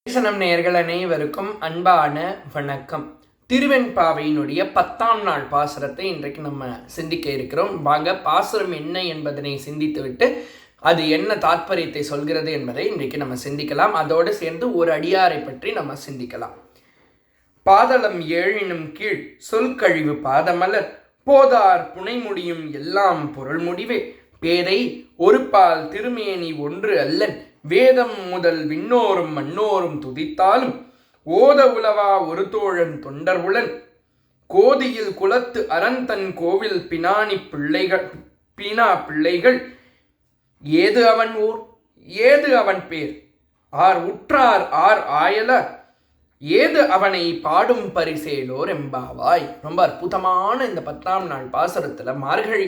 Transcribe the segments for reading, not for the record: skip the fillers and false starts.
தரிசனம் நேயர்கள் அனைவருக்கும் அன்பான வணக்கம். திருவெண்பாவையினுடைய 10ஆம் நாள் பாசுரத்தை இன்றைக்கு நம்ம சிந்திக்க இருக்கிறோம். வாங்க பாசுரம் என்ன என்பதனை சிந்தித்துவிட்டு அது என்ன தாற்பயத்தை சொல்கிறது என்பதை இன்றைக்கு நம்ம சிந்திக்கலாம். அதோடு சேர்ந்து ஒரு அடியாரை பற்றி நம்ம சிந்திக்கலாம். பாதளம் ஏழினும் கீழ் சொல் கழிவு பாதமலர் போதார் புனை முடியும் எல்லாம் பொருள் முடிவே பேதை ஒரு பால் திருமேனி ஒன்று அல்லன் வேதம் முதல் விண்ணோரும் மண்ணோரும் துதித்தாலும் ஓத உலவா ஒரு தோழன் தொண்டர் உளன் கோதியில் குலத்து அறந்தன் கோவில் பினா பிள்ளைகள் ஏது அவன் ஊர் ஏது அவன் பேர் ஆர் உற்றார் ஆர் ஆயல ஏது அவனை பாடும் பரிசேலோர் எம்பாவாய். ரொம்ப அற்புதமான இந்த 10ஆம் நாள் பாசுரத்தில் மார்கழி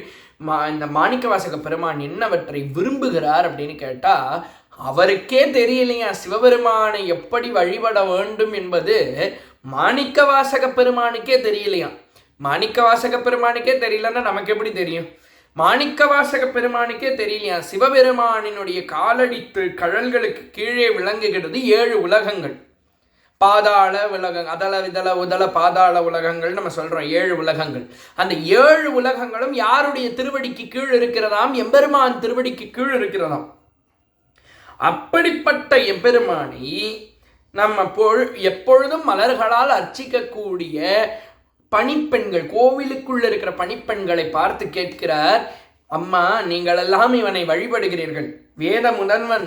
இந்த மாணிக்கவாசக பெருமான் என்னவற்றை விரும்புகிறார் அப்படின்னு கேட்டால், அவருக்கே தெரியலையா சிவபெருமானை எப்படி வழிபட வேண்டும் என்பது மாணிக்கவாசக பெருமானுக்கே தெரியலையா. மாணிக்கவாசக பெருமானுக்கே தெரியலன்னா நமக்கு எப்படி தெரியும்? மாணிக்கவாசக பெருமானுக்கே தெரியலையா சிவபெருமானினுடைய காலடித்து கழல்களுக்கு கீழே விளங்குகிறது 7 உலகங்கள். பாதாள உலகம், அதல விதல உதல பாதாள உலகங்கள் நம்ம சொல்றோம். 7 உலகங்கள். அந்த 7 உலகங்களும் யாருடைய திருவடிக்கு கீழ் இருக்கிறதாம்? எம்பெருமான் திருவடிக்கு கீழ் இருக்கிறதாம். அப்படிப்பட்ட எம்பெருமானை நம்ம எப்பொழுதும் மலர்களால் அர்ச்சிக்கக்கூடிய பணிப்பெண்கள், கோவிலுக்குள்ள இருக்கிற பணிப்பெண்களை பார்த்து கேட்கிறார், அம்மா நீங்கள் எல்லாம் இவனை வழிபடுகிறீர்கள். வேத முதல்வன்,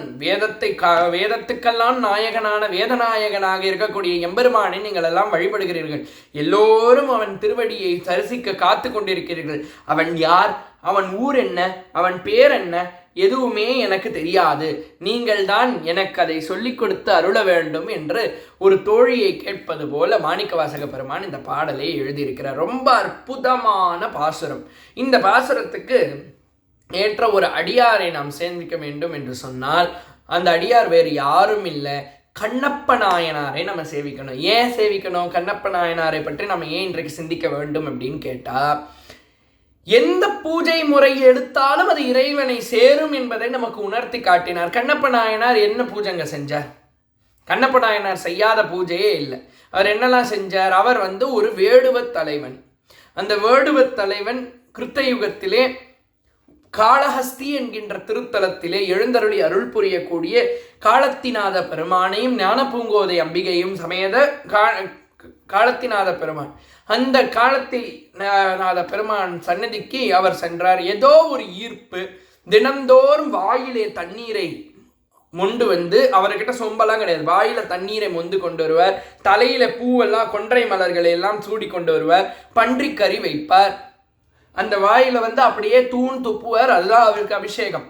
வேதத்துக்கெல்லாம் நாயகனான வேதநாயகனாக இருக்கக்கூடிய எம்பெருமானை நீங்கள் எல்லாம் வழிபடுகிறீர்கள். எல்லோரும் அவன் திருவடியை தரிசிக்க காத்து கொண்டிருக்கிறீர்கள். அவன் யார், அவன் ஊர் என்ன, அவன் பேர் என்ன, எதுவுமே எனக்கு தெரியாது. நீங்கள் தான் எனக்கு அதை சொல்லிக் கொடுத்து அருள வேண்டும் என்று ஒரு தோழியை கேட்பது போல மாணிக்கவாசக பெருமான் இந்த பாடலை எழுதியிருக்கிறார். ரொம்ப அற்புதமான பாசுரம். இந்த பாசுரத்துக்கு ஏற்ற ஒரு அடியாரை நாம் சேர்ந்திக்க வேண்டும் என்று சொன்னால் அந்த அடியார் வேறு யாரும் இல்லை, கண்ணப்ப நாயனாரை நம்ம சேவிக்கணும். ஏன் சேவிக்கணும்? கண்ணப்ப நாயனாரை பற்றி நம்ம ஏன் இன்றைக்கு சிந்திக்க வேண்டும் அப்படின்னு கேட்டால், எந்த பூஜை முறை எடுத்தாலும் அது இறைவனை சேரும் என்பதை நமக்கு உணர்த்தி காட்டினார். கண்ணப்ப நாயனார் என்ன பூஜைங்க செஞ்சார்? கண்ணப்ப நாயனார் செய்யாத பூஜையே இல்லை. அவர் என்னெல்லாம் செஞ்சார்? அவர் ஒரு வேடுவத் தலைவன். அந்த வேடுவத் தலைவன் கிருத்தயுகத்திலே காளஹஸ்தி என்கின்ற திருத்தலத்திலே எழுந்தருளி அருள் புரியக்கூடிய காலத்திநாத பெருமானையும் ஞான பூங்கோதை அம்பிகையும் சமேத காலத்திநாத பெருமான், அந்த காலத்திநாத பெருமான் சன்னதிக்கு அவர் சென்றார். ஏதோ ஒரு ஈர்ப்பு, தினந்தோறும் வாயிலே தண்ணீரை மொண்டு அவர்கிட்ட சொம்பெல்லாம் கிடையாது, வாயில தண்ணீரை மொந்து கொண்டு வருவார். தலையில பூவெல்லாம் கொன்றை மலர்களை எல்லாம் சூடி கொண்டு வருவார். பன்றிக்கறி வைப்பார். அந்த வாயில அப்படியே தூண் துப்புவார். அதுதான் அவருக்கு அபிஷேகம்.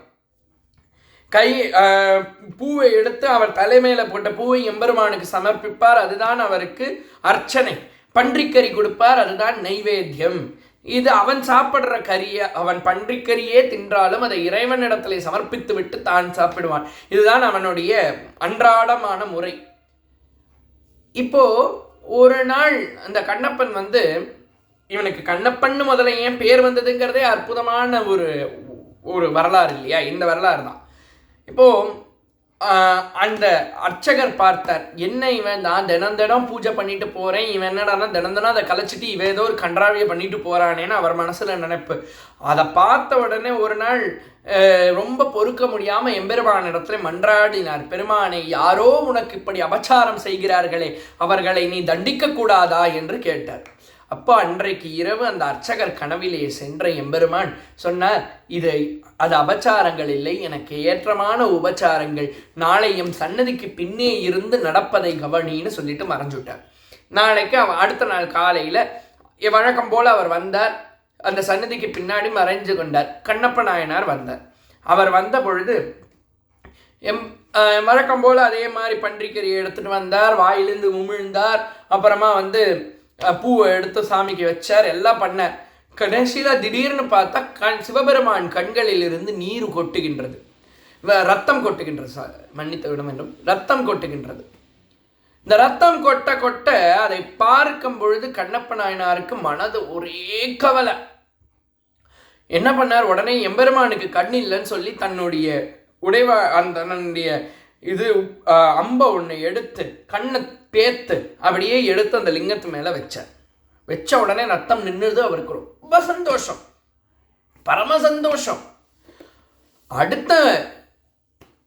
பூவை எடுத்து அவர் தலைமையில போட்ட பூவை எம்பெருமானுக்கு சமர்ப்பிப்பார். அதுதான் அவருக்கு அர்ச்சனை. பன்றிக்கறி கொடுப்பார். அதுதான் நைவேத்தியம். இது அவன் சாப்பிடுற கறியை, அவன் பன்றிக்கறியே தின்றாலும் அதை இறைவனிடத்திலே சமர்ப்பித்து விட்டு தான் சாப்பிடுவான். இதுதான் அவனுடைய அன்றாடமான முறை. இப்போ ஒரு நாள் அந்த கண்ணப்பன் இவனுக்கு கண்ணப்பன்னு முதல்ல ஏன் பேர் வந்ததுங்கிறதே அற்புதமான ஒரு வரலாறு இல்லையா? இந்த வரலாறு தான். இப்போ அந்த அர்ச்சகர் பார்த்தார், என்ன இவன் தான் தினம் பூஜை பண்ணிட்டு போறேன், இவன் என்னடானா தினம் அதை கலைச்சிட்டு இவன் ஏதோ ஒரு கன்றாவியை பண்ணிட்டு போறானேன்னு அவர் மனசுல நினைப்பு. அதை பார்த்த உடனே ஒரு நாள் ரொம்ப பொறுக்க முடியாம எம்பெருமான் இடத்துல மன்றாடினார், பெருமானை யாரோ உனக்கு இப்படி அபச்சாரம் செய்கிறார்களே, அவர்களை நீ தண்டிக்க கூடாதா என்று கேட்டார். அப்போ அன்றைக்கு இரவு அந்த அர்ச்சகர் கனவிலே சென்ற எம்பெருமான் சொன்னார், அது அபச்சாரங்கள் இல்லை, எனக்கு ஏற்றமான உபச்சாரங்கள். நாளை எம் சன்னதிக்கு பின்னே இருந்து நடப்பதை கவனின்னு சொல்லிட்டு மறைஞ்சுட்டார். நாளைக்கு அடுத்த நாள் காலையில் வழக்கம் போல் அவர் வந்தார். அந்த சன்னதிக்கு பின்னாடி மறைஞ்சு கொண்டார். கண்ணப்ப நாயனார் வந்தார். அவர் வந்த பொழுது வழக்கம் போல் அதே மாதிரி பன்றிக்கறியை எடுத்துகிட்டு வந்தார். வாயிலிருந்து உமிழ்ந்தார். அப்புறமா பூவை எடுத்து சாமிக்கு வச்சார். எல்லாம் பண்ணார். கடைசியில் திடீர்னு பார்த்தா சிவபெருமான் கண்களில் இருந்து நீர் கொட்டுகின்றது, ரத்தம் கொட்டுகின்றது. மன்னித்து விடும் என்றும் ரத்தம் கொட்டுகின்றது. இந்த ரத்தம் கொட்ட கொட்ட அதை பார்க்கும் பொழுது கண்ணப்ப நாயனாருக்கு மனது ஒரே கவலை. என்ன பண்ணார்? உடனே எம்பெருமானுக்கு கண் இல்லைன்னு சொல்லி தன்னுடைய தன்னுடைய இது அம்பை ஒன்று எடுத்து கண்ணை பேத்து அப்படியே எடுத்து அந்த லிங்கத்து மேலே வச்சார். வச்ச உடனே ரத்தம் நின்றுது. அவருக்கு ரொம்ப சந்தோஷம், பரம சந்தோஷம். அடுத்த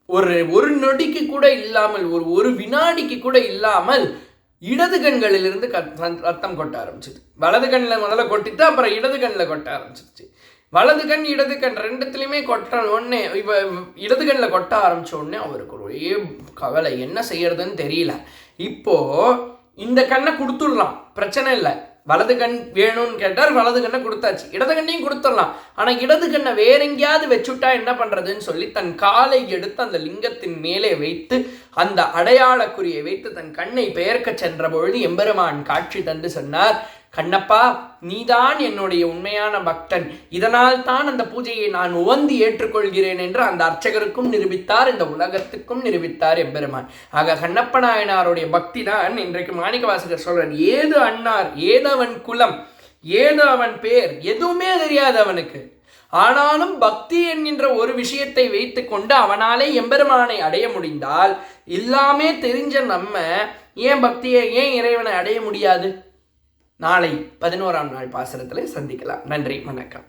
ஒரு நொடிக்கு கூட இல்லாமல், ஒரு வினாடிக்கு கூட இல்லாமல் இடது கண்களிலிருந்து ரத்தம் கொட்ட ஆரம்பிச்சிது. வலது கண்ணில் முதல்ல கொட்டிட்டு அப்புறம் இடது கண்ணில் கொட்ட ஆரம்பிச்சிருச்சு. வலது கண் இடது கண் ரெண்டுத்துலையுமே கொட்ட உடனே இப்போ இடது கண்ணில் கொட்ட ஆரம்பித்த உடனே அவருக்கு ஒரே கவலை, என்ன செய்யறதுன்னு தெரியல. இப்போ இந்த கண்ணை கொடுத்துடலாம், பிரச்சனை இல்லை. வலது கண் வேணும்னு கேட்டார், வலது கண்ணை கொடுத்தாச்சு. இடது கண்ணையும் கொடுத்துடலாம், ஆனால் இடது கண்ணை வேற எங்கேயாவது வச்சுட்டா என்ன பண்ணுறதுன்னு சொல்லி தன் காலை எடுத்து அந்த லிங்கத்தின் மேலே வைத்து அந்த அடையாளக்குறியை வைத்து தன் கண்ணை பெயர்க்க சென்ற பொழுது எம்பெருமான் காட்சி தந்து சொன்னார், கண்ணப்பா, நீதான் என்னுடைய உண்மையான பக்தன், இதனால் தான் அந்த பூஜையை நான் உவந்து ஏற்றுக்கொள்கிறேன் என்று அந்த அர்ச்சகருக்கும் நிரூபித்தார், இந்த உலகத்துக்கும் நிரூபித்தார் எம்பெருமான். ஆக கண்ணப்ப நாயனாருடைய பக்தி தான் இன்றைக்கு மாணிக்கவாசகர் சொல்றார், ஏது அன்னார், ஏது அவன் குலம், ஏது அவன் பேர், எதுவுமே தெரியாது அவனுக்கு. ஆனாலும் பக்தி என்கின்ற ஒரு விஷயத்தை வைத்து கொண்டு அவனாலே எம்பெருமானை அடைய முடிந்தால், எல்லாமே தெரிஞ்ச நம்ம ஏன் பக்தியை, ஏன் இறைவனை அடைய முடியாது? நாளை 11ஆம் நாள் பாசுரத்தில் சந்திக்கலாம். நன்றி, வணக்கம்.